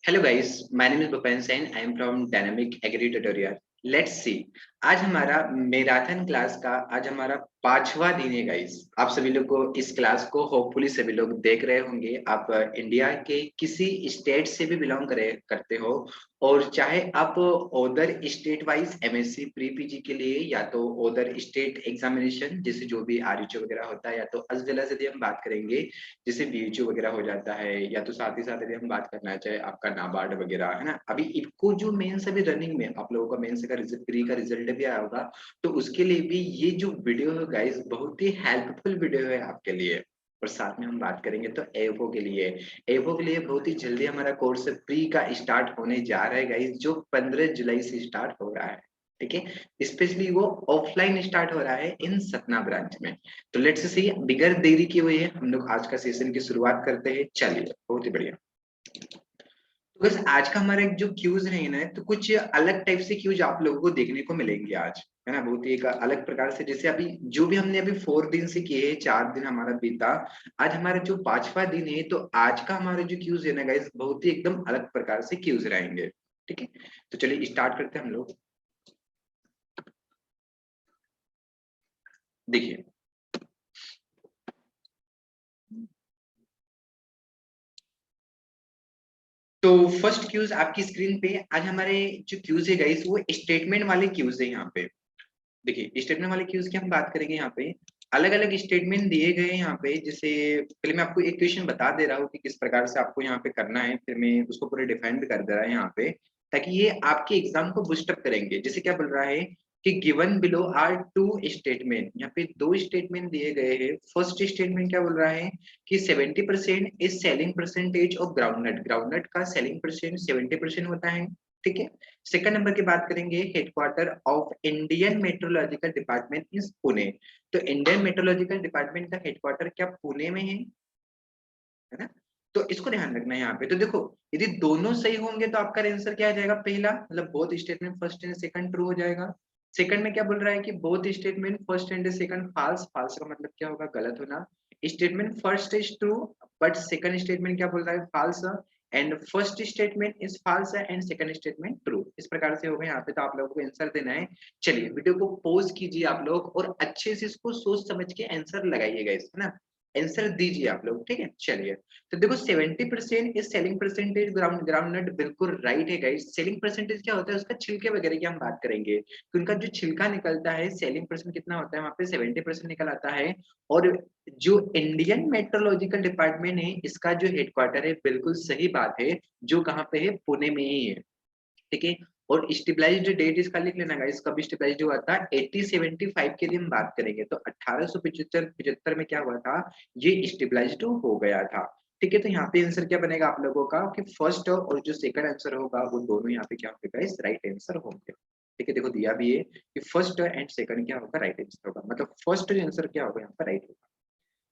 Hello guys, my name is Bhupen Sen. I am from Dynamic Agri Tutorial. Let's see. आज हमारा marathon class का आज हमारा 5वां दिन है गाइस। आप सभी लोग को इस क्लास को होपफुली सभी लोग देख रहे होंगे। आप इंडिया के किसी स्टेट से भी बिलोंग करते हो और चाहे आप other state wise MSc pre PG के लिए या तो अदर स्टेट एग्जामिनेशन जैसे जो भी आरयूटी वगैरह होता है या तो एज वेल एज यदि हम बात करेंगे जैसे बीएचयू वगैरह हो जाता है या तो साथ ही साथ यदि हम बात करना चाहे आपका नाबार्ड वगैरह है ना। अभी इनको जो मेंस अभी रनिंग में आप लोगों का मेंस का प्री का रिजल्ट भी आया होगा, तो उसके लिए भी ये जो वीडियो है गाइस बहुत ही हेल्पफुल वीडियो है आपके लिए। और साथ में हम बात करेंगे तो एफओ के लिए बहुत ही जल्दी हमारा कोर्स प्री का स्टार्ट होने जा रहा है गाइस, जो 15 जुलाई से स्टार्ट हो रहा है। ठीक है, स्पेशली वो ऑफलाइन स्टार्ट हो रहा है इन सतना ब्रांच में। तो लेट्स सी, बिगर देरी की हुई है हम लोग आज का सेशन की शुरुआत करते हैं। चलिए, बहुत ही बढ़िया। तो बस आज का हमारा एक जो क्यूज रहेगा ना, तो कुछ अलग टाइप से क्यूज आप लोगों को देखने को मिलेंगे आज, है ना। बहुत ही एक अलग प्रकार से, जैसे अभी जो भी हमने अभी 4 दिन से किए, 4 दिन हमारा बीता, आज हमारा जो 5वां दिन है, तो आज का हमारा जो क्यूज है ना गाइस, बहुत ही एकदम अलग प्रकार से क्यूज रहेंगे। ठीक है, तो चलिए स्टार्ट करते हैं हम लोग। देखिए, तो फर्स्ट क्यूज आपकी स्क्रीन पे आज हमारे जो क्यूज है गाइस, वो स्टेटमेंट वाले क्यूज है यहाँ पे। देखिए, स्टेटमेंट वाले क्यूज की हम बात करेंगे। यहाँ पे अलग अलग स्टेटमेंट दिए गए हैं यहाँ पे। जैसे पहले मैं आपको एक क्वेश्चन बता दे रहा हूँ कि किस प्रकार से आपको यहाँ पे करना है, फिर मैं उसको पूरे डिफाइन भी कर दे रहा है यहाँ पे, ताकि ये आपके एग्जाम को बूस्टअप करेंगे। जैसे क्या बोल रहा है कि given below are two statement, यहाँ पे 2 स्टेटमेंट दिए गए हैं। फर्स्ट स्टेटमेंट क्या बोल रहा है कि 70% is selling percentage of groundnut, groundnut का सेलिंग परसेंट 70% होता है। ठीक है। सेकंड नंबर की बात करेंगे, headquarter of Indian meteorological department is Pune. तो इंडियन मेट्रोलॉजिकल डिपार्टमेंट का हेडक्वार्टर क्या पुणे में है ना। तो इसको ध्यान रखना है यहाँ पे। तो देखो, यदि दोनों सही होंगे तो आपका आंसर क्या आ जाएगा, पहला मतलब both statement first and second true हो जाएगा। सेकंड में क्या बोल रहा है कि both statement first and second false, false का मतलब क्या होगा, गलत होना। Statement first is true but second statement क्या बोल रहा है, false. And first statement is false and second statement true. इस प्रकार से होगा यहाँ पे। तो आप लोगों को आंसर देना है। चलिए, वीडियो को पॉज कीजिए आप लोग और अच्छे से इसको सोच समझ के आंसर लगाइएगा इस, है ना। आंसर दीजिए आप लोग, ठीक है। चलिए, तो देखो 70% is selling percentage groundnut, बिल्कुल राइट है गाइस। सेलिंग परसेंटेज क्या होता है, उसका छिलके वगैरह की हम बात करेंगे, तो उनका जो छिलका निकलता है, सेलिंग परसेंट कितना होता है वहां पे, 70% निकल आता है। और जो इंडियन मेट्रोलॉजिकल डिपार्टमेंट है, इसका जो हेडक्वार्टर है, बिल्कुल सही बात है, जो कहाँ पे है, पुणे में ही है। ठीक है। और स्टेबलाइज्ड डेट इसका लिख लेना गाइस, कब स्टेबलाइज्ड हुआ था, 1875 की हम बात करेंगे, तो 1875 में क्या हुआ था, ये स्टेबलाइज्ड हो गया था। ठीक है। तो यहाँ पे आंसर क्या बनेगा आप लोगों का, कि फर्स्ट और जो सेकंड आंसर होगा वो दोनों यहाँ पे क्या होंगे गाइस, राइट आंसर होंगे। ठीक है, देखो दिया भी है कि फर्स्ट एंड सेकंड क्या होगा, राइट आंसर होगा, मतलब फर्स्ट आंसर क्या होगा यहाँ पर, राइट होगा।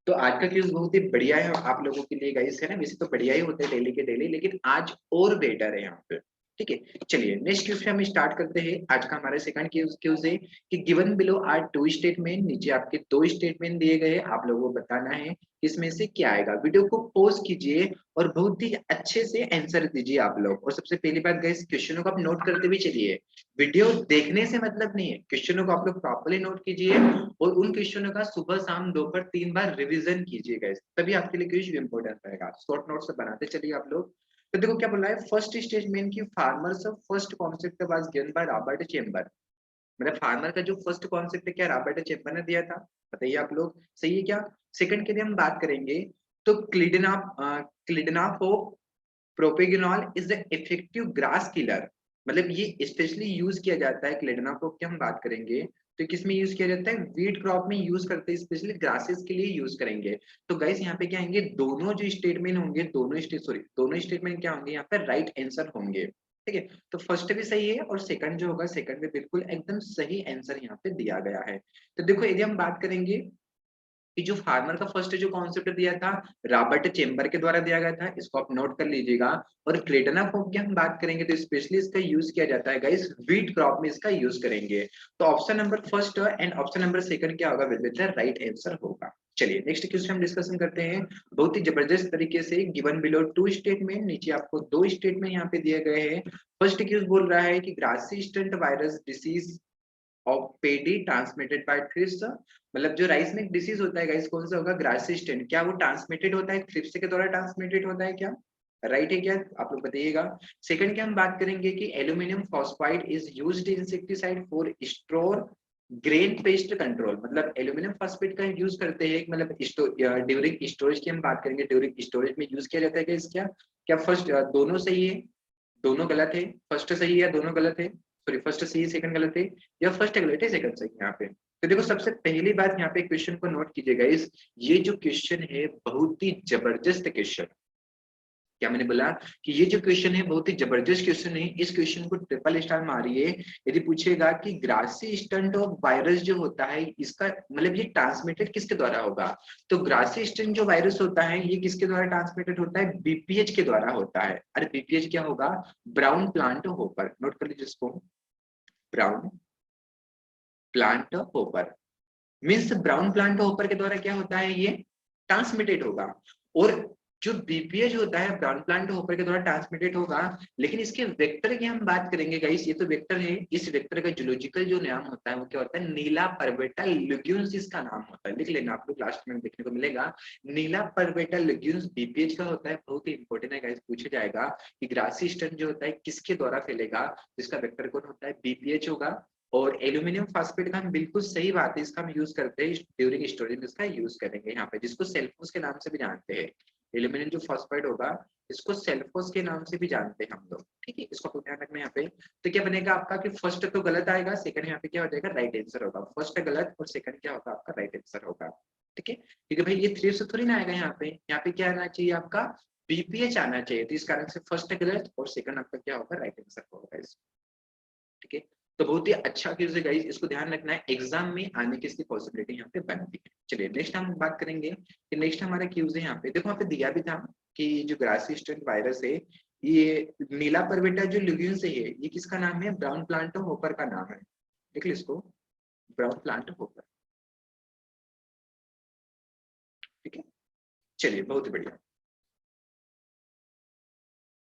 तो आज का क्विज बहुत ही बढ़िया है आप लोगों के लिए गाइस, है ना। वैसे तो बढ़िया ही होते हैं डेली के डेली, लेकिन आज और बेटर है यहाँ पे। ठीक है, चलिए नेक्स्ट क्वेश्चन से हम स्टार्ट करते हैं। आज का हमारा सेकंड क्वेश्चन है कि गिवन बिलो आर 2 स्टेटमेंट, नीचे आपके 2 स्टेटमेंट दिए गए, आप लोगों को बताना है इसमें से क्या आएगा। वीडियो को पॉज कीजिए और बहुत ही अच्छे से आंसर दीजिए आप लोग। और सबसे पहली बात गाइस, क्वेश्चनों को आप नोट करते हुए चलिए। वीडियो देखने से मतलब नहीं है, क्वेश्चनों को आप लोग प्रॉपर्ली नोट कीजिए और उन क्वेश्चनों का सुबह शाम दोपहर 3 बार रिवीजन कीजिएगा, तभी आपके लिए क्विज इंपॉर्टेंट रहेगा। शॉर्ट नोट से बनाते चलिए आप लोग। तो देखो क्या बोल रहा है, फर्स्ट स्टेटमेंट की farmers first concept was given by Robert chamber. मतलब फार्मर का जो फर्स्ट कॉन्सेप्ट है, क्या रॉबर्ट चेम्बर ने दिया था, बताइए आप लोग, सही है क्या। सेकंड के लिए हम बात करेंगे, तो clodinafop propargyl is the effective grass killer. मतलब ये स्पेशली यूज किया जाता है, क्लेडनाफोप की हम बात करेंगे तो किस में यूज किया जाता है, वीट क्रॉप में यूज करते हैं, स्पेशली ग्रासेस के लिए यूज करेंगे। तो गाइस यहाँ पे क्या आएंगे, दोनों जो स्टेटमेंट होंगे, दोनों स्टेटमेंट क्या होंगे यहाँ पे, राइट आंसर होंगे। ठीक है, तो फर्स्ट भी सही है और सेकंड जो होगा, सेकंड भी बिल्कुल एकदम सही आंसर यहाँ पे दिया गया है। तो देखो, यदि हम बात करेंगे कि जो फार्मर का फर्स्ट जो कॉन्सेप्ट दिया था, रॉबर्ट चेम्बर के द्वारा दिया गया था, इसको आप नोट कर लीजिएगा। और क्लेटनाफोप की हम बात करेंगे तो स्पेशली इसका यूज किया जाता है गाइस, व्हीट क्रॉप में इसका यूज करेंगे। तो option number first and option number second क्या होगा, विद द राइट आंसर होगा। चलिए नेक्स्ट क्वेश्चन हम डिस्कशन करते हैं बहुत ही जबरदस्त तरीके से। गिवन बिलो 2 स्टेटमेंट, नीचे आपको 2 स्टेटमेंट यहाँ पे दिए गए हैं। फर्स्ट क्वेश्चन बोल रहा है कि grassy stunt virus disease of paddy transmitted by thrips, मतलब जो राइस में डिसीज होता है गाइस कौन सा होगा, ग्रासी स्टंट। क्या वो ट्रांसमिटेड होता है, थ्रिप्स के द्वारा ट्रांसमिटेड होता है क्या, राइट है क्या, आप लोग बताइएगा। सेकंड क्या हम बात करेंगे कि aluminium phosphide is used insecticide for store grain pest control, मतलब एल्यूमिनियम फॉस्फेट का यूज करते हैं, मतलब ड्यूरिंग स्टोरेज की हम बात करेंगे, ड्यूरिंग स्टोरेज में यूज किया जाता है क्या, क्या क्या फर्स्ट दोनों सही है, दोनों गलत है, फर्स्ट सही है, दोनों गलत है, सॉरी फर्स्ट सही है सेकंड गलत है, या फर्स्ट गलत है सेकंड सही है यहाँ पे। तो देखो सबसे पहली बात यहाँ पे क्वेश्चन को नोट कीजिएगा, इस ये जो क्वेश्चन है बहुत ही जबरदस्त क्वेश्चन। क्या मैंने बोला कि ये जो क्वेश्चन है बहुत ही जबरदस्त क्वेश्चन है, इस क्वेश्चन को ट्रिपल स्टार मारिए। यदि पूछेगा कि ग्रासी स्टंट ऑफ वायरस जो होता है इसका मतलब ये ट्रांसमिटेड किसके द्वारा होगा, तो ग्रासी स्टंट जो वायरस होता है ये किसके द्वारा ट्रांसमिटेड होता है, बीपीएच के द्वारा होता है। अरे बीपीएच क्या होगा, ब्राउन प्लांट होपर, नोट कर लीजिए इसको, brown plant hopper means brown plant hopper के द्वारा क्या होता है, ये ट्रांसमिटेड होगा। और जो बीपीएच होता है ब्राउन प्लांट होपर के द्वारा ट्रांसमिटेड होगा, लेकिन इसके वेक्टर की हम बात करेंगे गाइस, ये तो वेक्टर है, इस वेक्टर का जूलॉजिकल जो नाम होता है वो क्या होता है, नीला परबेटा लिग्यून्स इसका नाम होता है, लिख लेना आप लोग, लास्ट में देखने को मिलेगा। नीला परबेटा लिग्यून्स बीपीएच का होता है, बहुत ही इंपॉर्टेंट है गाइस, पूछा जाएगा कि ग्रासी स्टंट जो होता है किसके द्वारा फैलेगा, जिसका वेक्टर कौन होता है, बीपीएच होगा। और एल्यूमिनियम फॉस्फेट का हम बिल्कुल सही बात है, इसका हम यूज करते हैं ड्यूरिंग स्टोरेज में, इसका यूज करेंगे यहाँ पे, जिसको सेल्फोस के नाम से भी जानते हैं। एल्यूमिनियम जो फॉस्फाइड होगा इसको सेल्फोस के नाम से भी जानते हैं हम लोग, ठीक है, इसको आपको ध्यान रखना यहाँ पे। तो क्या बनेगा आपका कि फर्स्ट तो गलत आएगा, सेकंड यहाँ पे क्या हो जाएगा, राइट आंसर होगा, फर्स्ट गलत और सेकंड क्या होगा आपका राइट आंसर होगा, ठीक है। क्योंकि भाई ये थ्री से थोड़ी ना आएगा, यहाँ पे क्या आना चाहिए आपका, बीपीएच आना चाहिए, तो इस कारण से फर्स्ट गलत और सेकंड आपका क्या होगा, राइट आंसर होगा, ठीक है। तो बहुत ही अच्छा क्यूज है गाइस, इसको ध्यान रखना है, एग्जाम में आने की इसकी पॉसिबिलिटी यहाँ पे बनती है। चलिए नेक्स्ट हम बात करेंगे कि नेक्स्ट हमारा क्यूज है यहाँ पे, देखो यहाँ पे दिया भी था कि जो ग्रासी स्टंट वायरस है ये नीला परबेटा जो लिग्यून से है, ये किसका नाम है, ब्राउन प्लांट होपर का नाम है, देख लो इसको, ब्राउन प्लांट होपर, ठीक है। चलिए बहुत बढ़िया।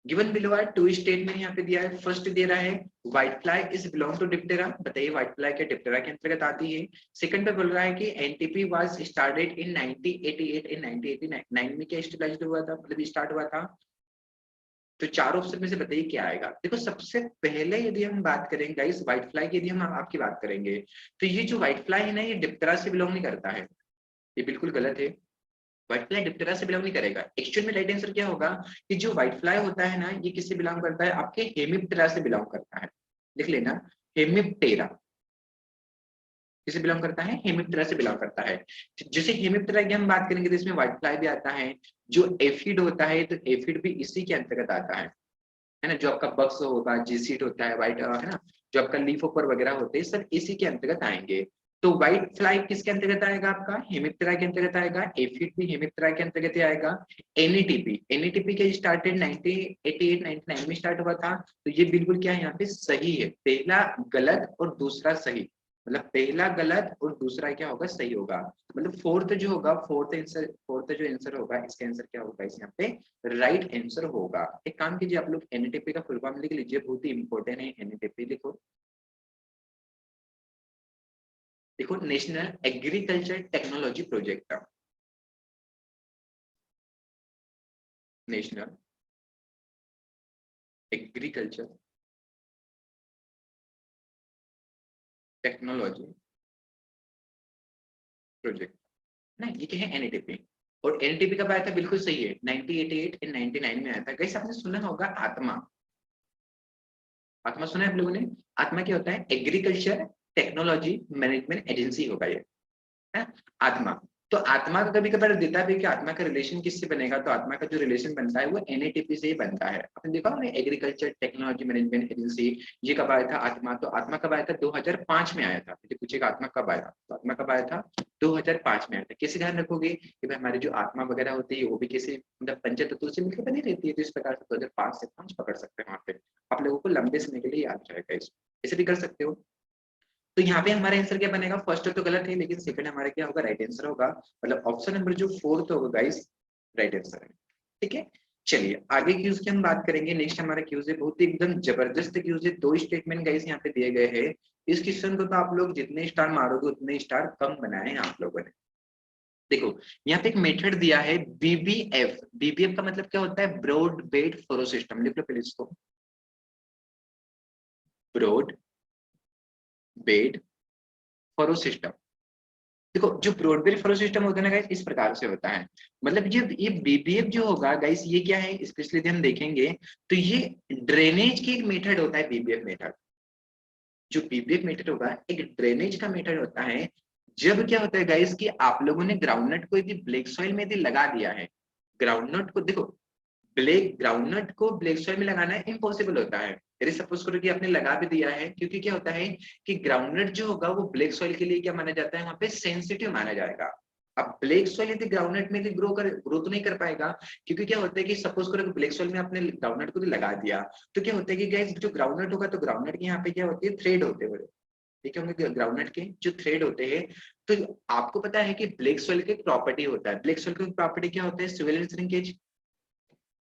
Given below are two statement यहाँ पे दिया है, फर्स्ट दे रहा है white fly is belong to Diptera, बताइए व्हाइट फ्लाई क्या डिप्टेरा के अंतर्गत आती है। सेकंड पे बोल रहा है कि एनटीपी वाज स्टार्टेड इन 1988, इन 1989 में क्या स्टेबलाइज्ड हुआ था, मतलब स्टार्ट हुआ था। तो चार ऑप्शन में से बताइए क्या आएगा। देखो सबसे पहले यदि हम बात करेंगे गाइस व्हाइट फ्लाई की, यदि हम आपकी बात करेंगे तो ये जो व्हाइट फ्लाई है ना ये डिप्टेरा से बिलोंग नहीं करता है, ये बिल्कुल गलत है, व्हाइट फ्लाई डिप्टेरा से बिलोंग नहीं करेगा। एक्चुअल में राइट आंसर क्या होगा कि जो व्हाइट फ्लाई होता है ना ये किससे बिलोंग करता है, आपके हेमिप्टेरा से बिलोंग करता है, लिख लेना, हेमिप्टेरा किसे बिलोंग करता है, हेमिप्टेरा से बिलोंग करता है। जैसे हेमिप्टेरा की हम बात करेंगे तो इसमें व्हाइट फ्लाई भी आता है, जो एफिड होता है तो एफिड भी इसी के अंतर्गत आता है ना, जो आपका बक्स होगा, जीसीट होता है, व्हाइट है ना, जो आपका लीफ ऊपर वगैरह होते हैं सब इसी के अंतर्गत आएंगे। तो व्हाइट फ्लाई किसके अंतर्गत आएगा, आपका हेमिप्टेरा के अंतर्गत आएगा, एफिड भी हेमिप्टेरा के अंतर्गत ही आएगा। एनईटीपी के स्टार्टेड 1988 99 में स्टार्ट हुआ था, तो ये बिल्कुल क्या है यहाँ पे सही है, पहला गलत और दूसरा सही, मतलब पहला गलत और दूसरा क्या होगा सही होगा, मतलब फोर्थ जो होगा, फोर्थ जो आंसर होगा इसका आंसर क्या होगा इस यहाँ पे राइट आंसर होगा। एक काम कीजिए आप लोग एनटीपी का फुल फॉर्म लिख लीजिए, बहुत ही इंपॉर्टेंट है एनटीपी, लिखो, देखो national agriculture technology project, national agriculture technology project ना, ये क्या है एनटीपी। और एनटीपी कब आया था, बिल्कुल सही है 1988 इन 99 में आया था। कैसे आपने सुना होगा आत्मा, आत्मा सुना है आप लोगों ने, आत्मा क्या होता है, एग्रीकल्चर टेक्नोलॉजी मैनेजमेंट एजेंसी होगा ये, है आत्मा। तो आत्मा का कभी कभार देता भी कि आत्मा का रिलेशन किससे बनेगा, तो आत्मा का जो रिलेशन बनता है वो एनएटीपी से ही बनता है। आपने देखा होगा एग्रीकल्चर टेक्नोलॉजी मैनेजमेंट एजेंसी, ये कब आया था आत्मा, तो आत्मा कब आया था 2005 में आया था। मुझे पूछेगा आत्मा कब आया, तो आत्मा कब आया था 2005 में आया था। कैसे ध्यान रखोगे कि भाई हमारी जो आत्मा वगैरह होती है वो भी कैसे मतलब पंचतत्व से मिलकर बनी रहती है, तो इस प्रकार से 2005 से 5 पकड़ सकते हैं वहां पे, आप लोगों को लंबे समय के लिए याद रहेगा, इसको ऐसे भी कर सकते हो। तो यहाँ पे हमारा आंसर क्या बनेगा, फर्स्ट तो गलत है लेकिन सेकंड हमारा क्या होगा, राइट आंसर होगा। मतलब ऑप्शन नंबर जो फोर्थ होगा गाइस, राइट आंसर है। ठीक है, चलिए आगे क्यूज की हम बात करेंगे। नेक्स्ट हमारा क्यूज है, बहुत ही एकदम जबरदस्त क्यूज है। 2 स्टेटमेंट गाइस यहाँ पे दिए गए हैं। इस क्वेश्चन को तो आप लोग जितने स्टार मारोगे उतने स्टार कम बनाए हैं आप लोगों ने। देखो यहाँ पे एक मेथड दिया है बीबीएफ। बीबीएफ का मतलब क्या होता है, ब्रॉड बेड फरो सिस्टम। लिख लो पहले इसको, ब्रॉड बेड फरो सिस्टम। देखो जो ब्रॉडबेड फरो सिस्टम होता है ना गाइस, इस प्रकार से होता है। मतलब ये बीबीएफ जो होगा गाइस, ये क्या है स्पेशली यदि हम देखेंगे तो ये ड्रेनेज की एक मेथड होता है। बीबीएफ मेथड, जो बीबीएफ मेथड होगा एक ड्रेनेज का मेथड होता है। जब क्या होता है गाइस कि आप लोगों ने ग्राउंडनट को यदि ब्लैक सॉइल में यदि लगा दिया है, ग्राउंडनट को देखो, ब्लैक ग्राउंडनट को ब्लैक सॉइल में लगाना इम्पॉसिबल होता है। यदि सपोज करो कि आपने लगा भी दिया है, क्योंकि क्या होता है कि ग्राउंडनट जो होगा वो ब्लैक सॉइल के लिए क्या माना जाता है, वहां पे सेंसिटिव माना जाएगा। अब ब्लैक सॉइल यदि ग्राउंडनट में ग्रो तो नहीं कर पाएगा, क्योंकि क्या होता है कि सपोज करो कि ब्लैक सॉइल में आपने ग्राउंडनट को भी लगा दिया, तो क्या होता है कि गाइस जो ग्राउंडनट होगा, तो ग्राउंडनट के यहाँ पे क्या होती है, थ्रेड होते हैं। ठीक है, होंगे ग्राउंडनट के जो थ्रेड होते हैं। तो आपको पता है कि ब्लैक सॉइल की प्रॉपर्टी होता है, ब्लैक सॉइल की प्रॉपर्टी क्या होता है, सोइल श्रिंकेज।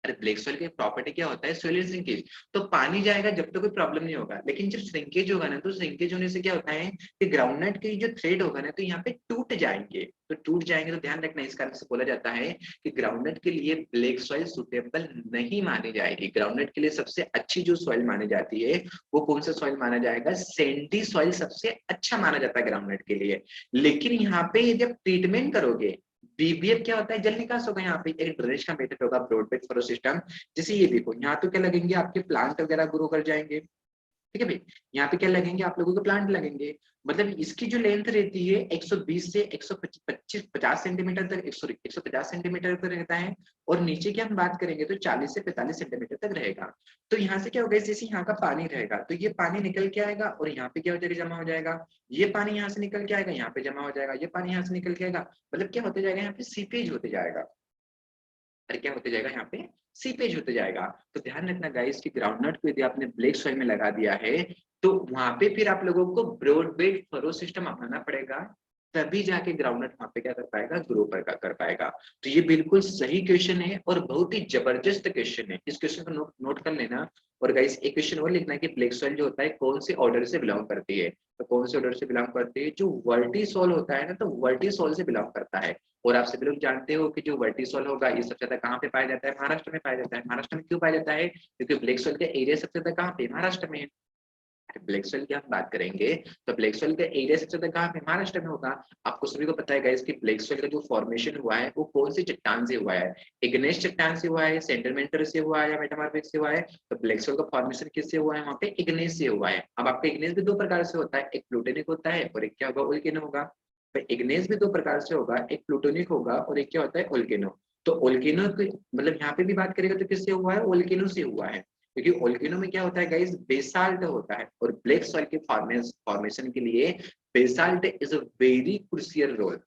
अरे ब्लैक सॉइल की प्रॉपर्टी क्या होता है, सोइल श्रिंकेज। तो पानी जाएगा जब तक कोई प्रॉब्लम नहीं होगा, लेकिन जब श्रिंकेज होगा ना, तो श्रिंकेज होने से क्या होता है कि ग्राउंडनट के जो थ्रेड होगा ना, तो यहाँ पे टूट जाएंगे। तो टूट जाएंगे तो ध्यान रखना, इस कारण से बोला जाता है कि ग्राउंडनट के लिए ब्लैक सॉइल सुटेबल नहीं मानी जाएगी। ग्राउंडनट के लिए सबसे अच्छी जो सॉइल मानी जाती है वो कौन सा सॉइल माना जाएगा, सैंडी सॉइल सबसे अच्छा माना जाता है ग्राउंडनट के लिए। लेकिन यहाँ पे यदि आप ट्रीटमेंट करोगे, बीबीएफ क्या होता है, जल निकास होगा। यहाँ पे एक ड्रेनेज का मेथड होगा, ब्रॉड बेड फरो सिस्टम। जैसे ये देखो, यहाँ तो क्या लगेंगे, आपके प्लांट वगैरह ग्रो कर जाएंगे। ठीक है भाई, यहाँ पे क्या लगेंगे, आप लोगों के प्लांट लगेंगे। मतलब इसकी जो लेंथ रहती है 120 से 125 50 सेंटीमीटर तक, 150 सेंटीमीटर तक रहता है। और नीचे की हम बात करेंगे तो 40 से 45 सेंटीमीटर तक रहेगा। तो यहाँ से क्या होगा, जैसे यहाँ का पानी रहेगा तो ये पानी निकल के आएगा और यहाँ पे क्या हो जाएगा, जमा हो जाएगा। ये पानी यहाँ से निकल के आएगा, यहाँ पे जमा हो जाएगा। ये पानी यहाँ से निकल के आएगा, मतलब क्या होते जाएगा, यहाँ पे सीपेज होते जाएगा। और क्या होते जाएगा, यहाँ पे सीपेज होते जाएगा। तो ध्यान रखना गाइस कि ग्राउंडनट को यदि आपने ब्लैक सॉइल में लगा दिया है, तो वहां पे फिर आप लोगों को ब्रॉड बेड फरो सिस्टम अपनाना पड़ेगा, तभी जाके ग्राउंडनट वहां पे क्या कर पाएगा, ग्रो कर पाएगा। तो ये बिल्कुल सही क्वेश्चन है और बहुत ही जबरदस्त क्वेश्चन है। इस क्वेश्चन को नोट कर लेना। और गाइस एक क्वेश्चन और लिखना है कि ब्लैक सॉइल जो होता है कौन से ऑर्डर से बिलोंग करती है। तो कौन से ऑर्डर से बिलोंग करती है, जो वर्टिसॉल होता है ना, तो वर्टिसॉल से बिलोंग करता है। और आप सभी लोग जानते हो कि जो वर्टिसॉल होगा ये सबसे ज्यादा कहाँ पे पाया जाता है, महाराष्ट्र में पाया जाता है। महाराष्ट्र में क्यों पाया जाता है, क्योंकि ब्लैक सॉइल का एरिया सबसे ज्यादा कहाँ पे, महाराष्ट्र में है। ब्लैक सोइल की हम बात करेंगे तो ब्लैक सोइल का एरिया सबसे ज्यादा कहाँ पे, महाराष्ट्र में होगा। आपको सभी को पता है गाइस कि ब्लैक सोइल का जो फॉर्मेशन हुआ है वो कौन सी चट्टान से हुआ है, इग्नेस चट्टान से हुआ है, सेंटरमेंटल से हुआ है या मेटामॉर्फिक से हुआ है। तो ब्लैक सोइल का फॉर्मेशन किससे हुआ है, वहाँ पे इग्नेस से हुआ है। अब आपका इग्नेस भी 2 प्रकार से होता है, एक प्लूटोनिक होता है और एक क्या होगा, वोल्केनो होगा। तो इग्नेस भी 2 प्रकार से होगा, एक प्लूटोनिक होगा और एक क्या होता है, वोल्केनो। तो वोल्केनो मतलब यहाँ पे भी बात करेगा तो किससे हुआ है, वोल्केनो से हुआ है। क्योंकि वोल्केनो में क्या होता है गाइस, बेसाल्ट होता है। और ब्लैक सॉइल के फॉर्मेशन के लिए basalt is a very crucial role,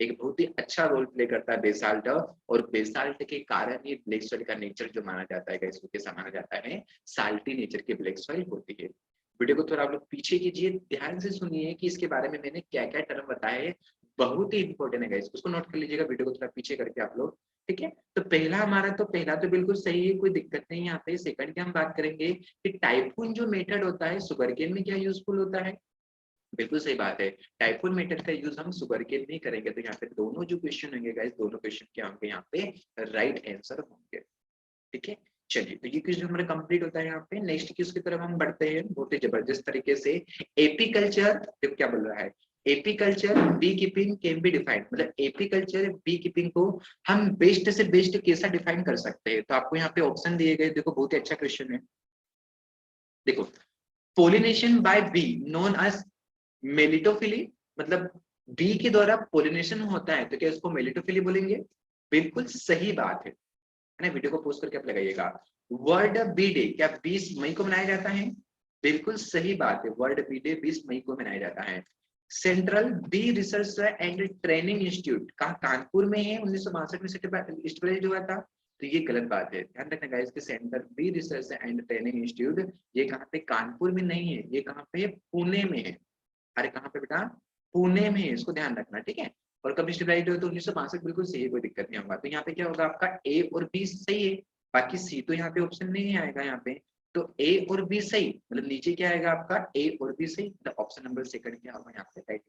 एक बहुत ही अच्छा रोल प्ले करता है बेसाल्ट। और बेसाल्ट के कारण ही ब्लैक सॉइल का नेचर जो माना जाता है गाइस, वो कैसा माना जाता है, साल्टी नेचर की ब्लैक सॉइल होती है। वीडियो को थोड़ा आप लोग पीछे कीजिए, ध्यान से सुनिए कि इसके बारे में मैंने क्या क्या टर्म बताए, बहुत ही इंपॉर्टेंट है गाइस, उसको नोट कर लीजिएगा वीडियो को थोड़ा पीछे करके आप लोग। ठीक है, तो पहला तो बिल्कुल सही है, कोई दिक्कत नहीं है यहाँ पे। सेकंड की हम बात करेंगे कि टाइफून जो मेथड होता है सुगर केन में क्या यूजफुल होता है, बिल्कुल सही बात है। टाइफून मेथड का यूज हम सुगर केन में करेंगे। तो यहाँ पे दोनों जो क्वेश्चन होंगे गाइस, दोनों क्वेश्चन क्या होंगे, यहाँ पे राइट आंसर होंगे। ठीक है, चलिए तो ये क्विज हमारा कंप्लीट होता है। यहाँ पे नेक्स्ट क्विज की तरफ हम बढ़ते हैं बहुत ही जबरदस्त तरीके से। एपीकल्चर देखो क्या बोल रहा है, apiculture bee keeping can be defined. मतलब एपीकल्चर बी कीपिंग को हम बेस्ट से बेस्ट कैसा डिफाइन कर सकते हैं। तो आपको यहाँ पे ऑप्शन दिए गए, देखो बहुत ही अच्छा क्वेश्चन है। देखो, pollination by bee known as melittophily, मतलब बी के द्वारा पोलिनेशन होता है तो क्या इसको मेलिटोफिली बोलेंगे, बिल्कुल सही बात है ना। वीडियो को पोस्ट करके आप लगाइएगा। वर्ल्ड बी डे क्या 20 मई को मनाया जाता है, बिल्कुल सही बात है, वर्ल्ड बी डे 20 मई को मनाया जाता है। Central Bee Research and Training Institute कहाँ, कानपुर में है, 1962 में स्टेब्लिश हुआ था। तो ये गलत बात है, ध्यान रखना गाइस कि Central Bee Research and Training Institute ये कहाँ पे, कानपुर में नहीं है, ये कहाँ पे है, पुणे में है। अरे कहाँ पे बेटा, पुणे में, इसको ध्यान रखना, ठीक है। और कब स्टेबलाइज हुआ तो 1962, बिल्कुल सही है, कोई दिक्कत नहीं होगा। तो यहाँ पे क्या होगा आपका ए और बी सही है, बाकी सी तो यहाँ पे ऑप्शन नहीं आएगा यहाँ पे। तो ए और बी सही, मतलब नीचे क्या आएगा आपका ए और बी सही, मतलब ऑप्शन नंबर सेकंड क्या होगा यहाँ पे राइट।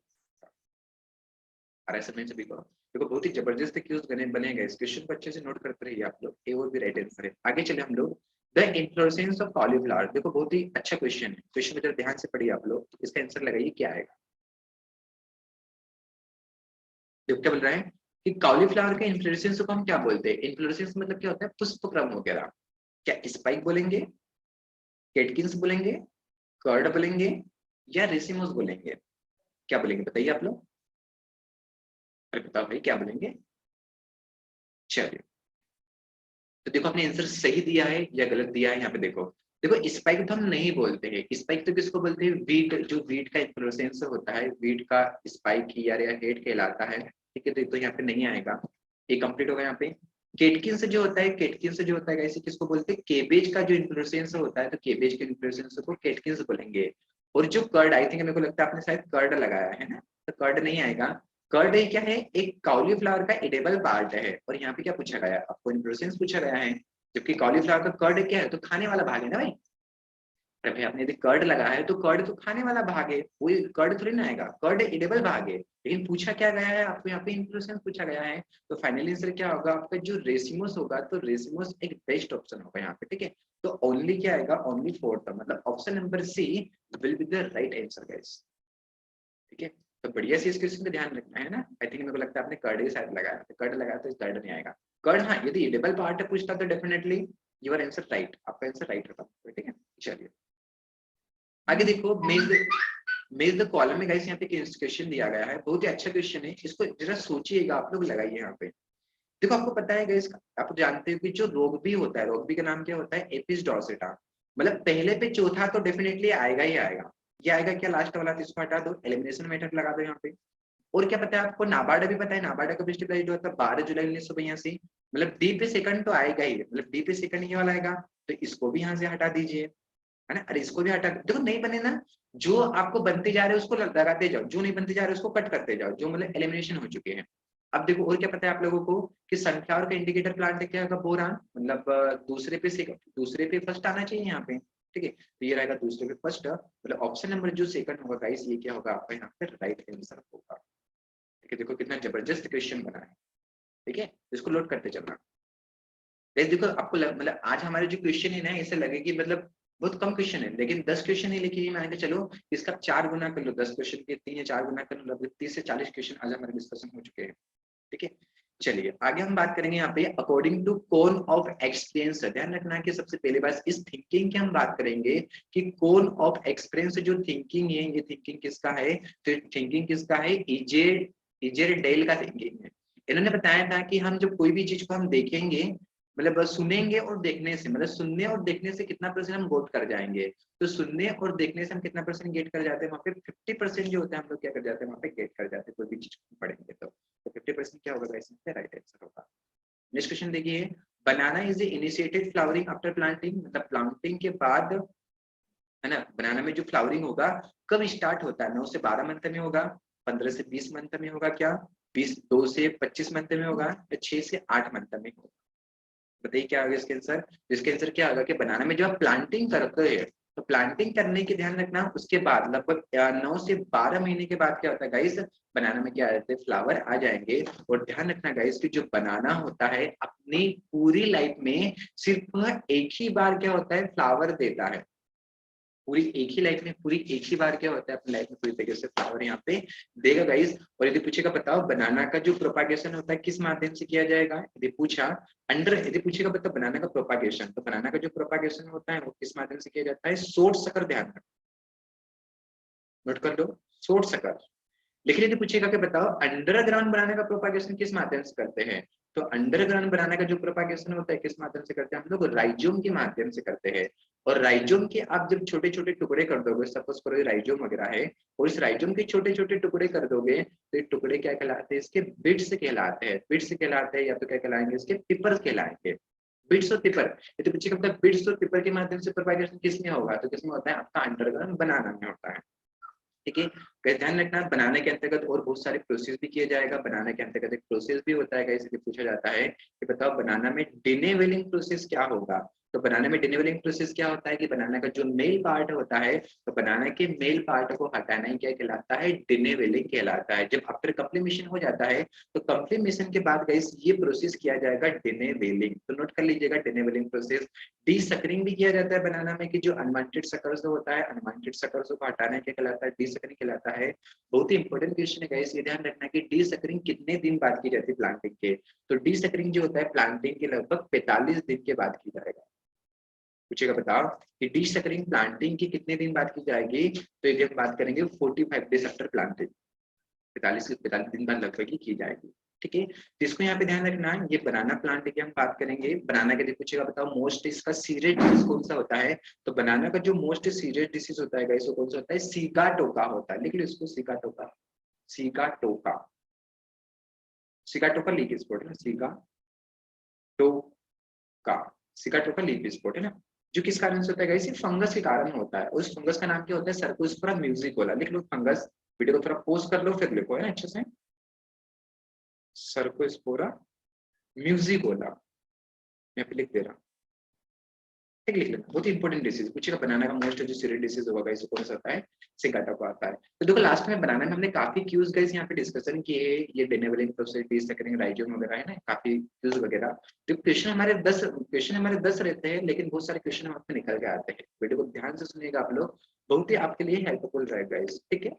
और ऐसा नहीं सभी को देखो, बहुत ही जबरदस्त क्यूज बनेगा, इस क्वेश्चन को अच्छे से नोट करते रहिए आप लोग, ए और बी राइट आंसर है। आगे चले हम लोग, द इन्फ्लोरेसेंस ऑफ कॉलीफ्लावर, देखो बहुत ही अच्छा क्वेश्चन है, क्वेश्चन में जरा ध्यान से पढ़िए आप लोग, इसका आंसर लगाइए क्या आएगा। देखो क्या बोल रहा है कि कॉलीफ्लावर के इन्फ्लोरेसेंस को हम क्या बोलते हैं, इन्फ्लोरेसेंस मतलब क्या होता है, पुष्पक्रम वगैरह। क्या स्पाइक बोलेंगे, केटकिंस बोलेंगे, कर्ड बोलेंगे, या रेसिमोस बोलेंगे, क्या बोलेंगे बताइए आप लोग। अरे बताओ भाई क्या बोलेंगे। चलिए, तो देखो आपने आंसर सही दिया है या गलत दिया है यहाँ पे देखो। देखो स्पाइक तो हम नहीं बोलते हैं, स्पाइक तो किसको बोलते हैं, वीट, जो वीट का इन्फ्लोरेसेंस होता है, वीट का स्पाइक या हेड कहलाता है, ठीक है। तो यहाँ पे नहीं आएगा, ये कंप्लीट होगा यहाँ पे। केटकिन से जो होता है, केटकिन से जो होता है ऐसे किसको बोलते हैं, केबेज का जो इन्फ्लोरेसेंस होता है, तो केबेज के इन्फ्लोरेसेंस को केटकिन बोलेंगे। और जो कर्ड, आई थिंक मेरे को लगता है आपने शायद कर्ड लगाया है ना, तो कर्ड नहीं आएगा। कर्ड क्या है, एक कॉलीफ्लावर का एडिबल पार्ट है, और यहाँ पे क्या पूछा गया है आपको, इन्फ्लोरेसेंस पूछा गया है। जबकि कॉलीफ्लावर का कर्ड क्या है, तो खाने वाला भाग है ना भाई। अरे भाई आपने यदि कर्ड लगा है तो कर्ड तो खाने वाला भाग है, वो कर्ड थोड़ी ना आएगा, कर्ड एडिबल भाग है। लेकिन पूछा क्या गया है आपको, यहाँ पे इन्फ्लोरेसेंस पूछा गया है। तो फाइनली आंसर क्या होगा आपका, जो रेसिमोस होगा, तो रेसिमोस एक बेस्ट ऑप्शन होगा यहाँ पे, ठीक है। तो ओनली क्या आएगा, ओनली फोर्थ, मतलब option number C will be the right answer guys, ठीक है। तो बढ़िया से इस क्वेश्चन का ध्यान रखना है ना। आई थिंक मेरे को लगता है आपने कर्ड ही शायद लगाया, तो कर्ड लगाया तो कर्ड नहीं आएगा। कर्ड हाँ, यदि एडिबल पार्ट है पूछता तो डेफिनेटली योर आंसर राइट, आपका आंसर राइट होता, ठीक है। चलिए आगे देखो, मेज द कॉलम में गाइस यहाँ पे क्वेश्चन दिया गया है, बहुत ही अच्छा क्वेश्चन है, इसको जरा सोचिएगा आप लोग, लगाइए यहाँ पे। देखो आपको पता है गाइस, आप जानते हो कि जो रोगबी होता है, रोगबी का नाम क्या होता है, एपिस डॉर्सेटा, मतलब पहले पे चौथा तो डेफिनेटली आएगा ही आएगा। ये आएगा क्या, लास्ट वाला, तो इसको हटा दो, एलिमिनेशन मेथड लगा दो यहाँ पे। और क्या पता है आपको, नाबार्ड भी पता है, नाबार्ड कब स्टेबलाइज हुआ था, 12 जुलाई 1982, मतलब डी पे सेकंड तो आएगा ही, मतलब डी पे सेकंड ये वाला आएगा, तो इसको भी यहाँ से हटा दीजिए, है ना। अरे इसको भी हटा, देखो नहीं बने ना, जो आपको बनते जा रहे हैं उसको लगाते जाओ, जो नहीं बनते जा रहे उसको कट करते जाओ, जो मतलब एलिमिनेशन हो चुके हैं। अब देखो और क्या पता है आप लोगों को, कि सनफ्लावर का इंडिकेटर प्लांट क्या होगा, बोरान, मतलब दूसरे पे फर्स्ट आना चाहिए यहाँ पे, ठीक है। तो ये रहेगा दूसरे पे फर्स्ट, मतलब ऑप्शन नंबर जो सेकंड होगा गाइस, ये क्या होगा आपका यहाँ पे राइट आंसर होगा, ठीक है। देखो कितना जबरदस्त क्वेश्चन बना है, ठीक है, इसको लोड करते चलना। गाइस देखो आपको मतलब आज हमारे जो क्वेश्चन है ना, ऐसे लगे कि मतलब बहुत कम क्वेश्चन है, लेकिन 10 क्वेश्चन है, लेकिन मान के चलो इसका 4 गुना कर लो, 10 क्वेश्चन के 3 या 4 गुना कर लो, लगभग 30 से 40 क्वेश्चन आज हमारे डिस्कशन हो चुके हैं, ठीक है। चलिए आगे हम बात करेंगे यहाँ पे according to cone of experience. ध्यान रखना कि सबसे पहले बात इस थिंकिंग की हम बात करेंगे कि कोन ऑफ एक्सपीरियंस जो थिंकिंग है, ये थिंकिंग किसका है, तो थिंकिंग किसका है, इजेड इजेड डेल का थिंकिंग है। इन्होंने बताया था कि हम जब कोई भी चीज को हम देखेंगे, मतलब सुनेंगे और देखने से, मतलब सुनने और देखने से कितना परसेंट हम गोट कर जाएंगे, तो सुनने और देखने से हम कितना परसेंट गेट कर जाते हैं, वहाँ पे 50% जो होता है हम लोग क्या कर जाते हैं, वहाँ पे गेट कर जाते हैं कोई भी चीज पढ़ेंगे तो 50% क्या होगा गाइस, राइट आंसर होगा। नेक्स्ट क्वेश्चन देखिए, banana is initiated flowering after planting, मतलब प्लांटिंग के बाद, है ना, बनाना में जो फ्लावरिंग होगा कब स्टार्ट होता है, 9 से 12 मंथ में होगा, 15 से 20 मंथ में होगा, क्या 2 से 25 मंथ में होगा, या 6 से 8 मंथ में होगा, बताइए क्या होगा इसके आंसर। इसके आंसर क्या होगा कि बनाना में जब आप प्लांटिंग करते हैं, तो प्लांटिंग करने के ध्यान रखना, उसके बाद लगभग 9 से 12 महीने के बाद क्या होता है गाइस, बनाना में क्या आ जाते हैं, फ्लावर आ जाएंगे। और ध्यान रखना गाइस कि जो बनाना होता है अपनी पूरी लाइफ में सिर्फ एक ही बार क्या होता है, फ्लावर देता है, पूरी एक ही लाइफ में, पूरी एक ही बार क्या होता है अपनी लाइफ में पूरी तरीके से फ्लावर यहाँ पे देगा गाइस। और यदि पूछेगा बताओ बनाना का जो प्रोपागेशन होता है किस माध्यम से किया जाएगा, यदि पूछा यदि पूछेगा बताओ बनाना का प्रोपागेशन, तो बनाना का जो प्रोपागेशन होता है वो किस माध्यम से किया जाता है, शॉर्ट सकर, ध्यान रखो, नोट कर लो, शॉर्ट सकर। लेकिन यदि पूछेगा कि बताओ अंडरग्राउंड बनाने का प्रोपागेशन किस माध्यम से करते हैं, तो अंडरग्राउंड बनाने का जो प्रोपागेशन होता है किस माध्यम से करते हैं, हम लोग राइजोम के माध्यम से करते हैं। और राइजोम के आप जब छोटे छोटे टुकड़े कर दोगे, सपोज करो राइजोम वगैरह है, और इस राइजोम के छोटे छोटे टुकड़े कर दोगे, तो ये टुकड़े क्या कहलाते हैं, इसके बिट्स कहलाते हैं, बिट्स कहलाते हैं, या तो क्या कहलाएंगे, इसके टिपर कहलाएंगे, बिट्स और टिपर। ये तो पीछे कब बिट्स और टिपर के माध्यम से प्रोपागेशन किसमें होगा, तो किसमें होता है आपका अंडरग्राउंड बनाना में होता है, ठीक है। गाइस ध्यान रखना, बनाना के अंतर्गत और बहुत सारे प्रोसेस भी किया जाएगा। बनाना के अंतर्गत एक प्रोसेस भी होता है गाइस, इसलिए पूछा जाता है कि बताओ बनाना में डिनेवेलिंग प्रोसेस क्या होगा। तो बनाना में डिनेवेलिंग प्रोसेस क्या होता है कि बनाना का जो मेल पार्ट होता है, तो बनाना के मेल पार्ट को हटाना ही क्या कहलाता है, डिनेवेलिंग कहलाता है। जब आफ्टर कंप्लीमेशन हो जाता है, तो कंप्लीमेशन के बाद गाइस ये प्रोसेस किया जाएगा डिनेवेलिंग। तो नोट कर लीजिएगा डिनेवेलिंग प्रोसेस। डीसकरिंग भी किया जाता है बनाना में, कि जो अनवांटेड सकर्स होता है, अनवांटेड सकर्स को हटाना क्या कहलाता है, डीसकरिंग कहलाता है। बहुत ही इंपॉर्टेंट क्वेश्चन है गाइस, ये ध्यान रखना कि डीसकरिंग कितने दिन बाद की जाती है प्लांटिंग के। तो डीसकरिंग जो होता है प्लांटिंग के लगभग 45 दिन के बाद की जाएगा। पूछेगा बताओ कि डीसकरिंग प्लांटिंग की कितने दिन बाद की जाएगी, तो ये हम बात करेंगे 45 डेज आफ्टर प्लांटिंग, 45 से 45 दिन बाद लगभग की जाएगी। ठीक है, जिसको यहाँ पे ध्यान रखना है, ये बनाना प्लांट की हम बात करेंगे। बनाना के लिए पूछेगा बताओ मोस्ट इसका सीरियस डिसीज कौन सा होता है। तो बनाना का जो मोस्ट सीरियस डिसीज होता है गाइस, वो कौन सा होता है, सीगाटोका होता है। लिख लो इसको, Sigatoka, Sigatoka, Sigatoka leaf spot है ना, सीगाटोका, सीगाटोका लीफ स्पॉट है ना, जो किस कारण से होता है गाइस, फंगस के कारण होता है। उस फंगस का नाम क्या होता है, सर्कोस्पोरा म्यूजिकोला। लिख लो फंगस, वीडियो को थोड़ा पॉज कर लो फिर लिखो है ना अच्छे से, सर्कोस्पोरा म्यूजिकोला, मैं पे लिख दे रहा हूँ, ठीक लिख लेना। बहुत ही इंपॉर्टेंट डिसीज पूछेगा। बनाना का मोस्ट जो सीरियस डिसीज होगा गाइस, कौन सा होता है, सिगाटोका आता है। तो देखो लास्ट में बनाना में हमने काफी क्यूज गाइस यहाँ पे डिस्कशन किए, ये डिनेवलिंग प्रोसेस, डीसकरिंग, राइजोम वगैरह है ना, काफी क्यूज वगैरह। तो क्वेश्चन हमारे 10 रहते हैं, लेकिन बहुत सारे क्वेश्चन आपसे निकल के आते हैं। वीडियो को ध्यान से सुनिएगा आप लोग, बहुत ही आपके लिए हेल्पफुल रहेगा गाइस, ठीक है।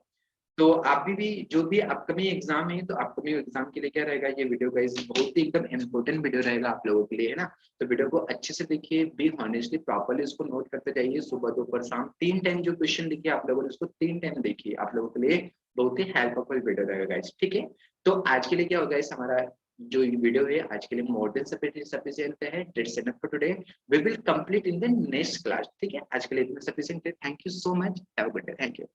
तो आप भी जो भी अपकमिंग एग्जाम है, तो अपकमिंग एग्जाम के लिए क्या रहेगा ये वीडियो गाइस, बहुत ही एकदम इंपॉर्टेंट वीडियो रहेगा आप लोगों के लिए, है ना। तो वीडियो को अच्छे से देखिए, बी हॉनेस्टली प्रॉपर्ली इसको नोट करते जाइए। सुबह दोपहर शाम 3 टाइम जो क्वेश्चन लिखे आप लोगों ने, उसको 3 टाइम देखिए, आप लोगों के लिए बहुत ही हेल्पफुल वीडियो रहेगा गाइस, ठीक है। तो आज के लिए क्या होगा इस हमारा जो वीडियो है आज के लिए मोर देन सफिशिएंट है। That's enough for today, we will complete in the next class, ठीक है। आज के लिए इतना सफिशिएंट है। Thank you so much, have a good day, thank you.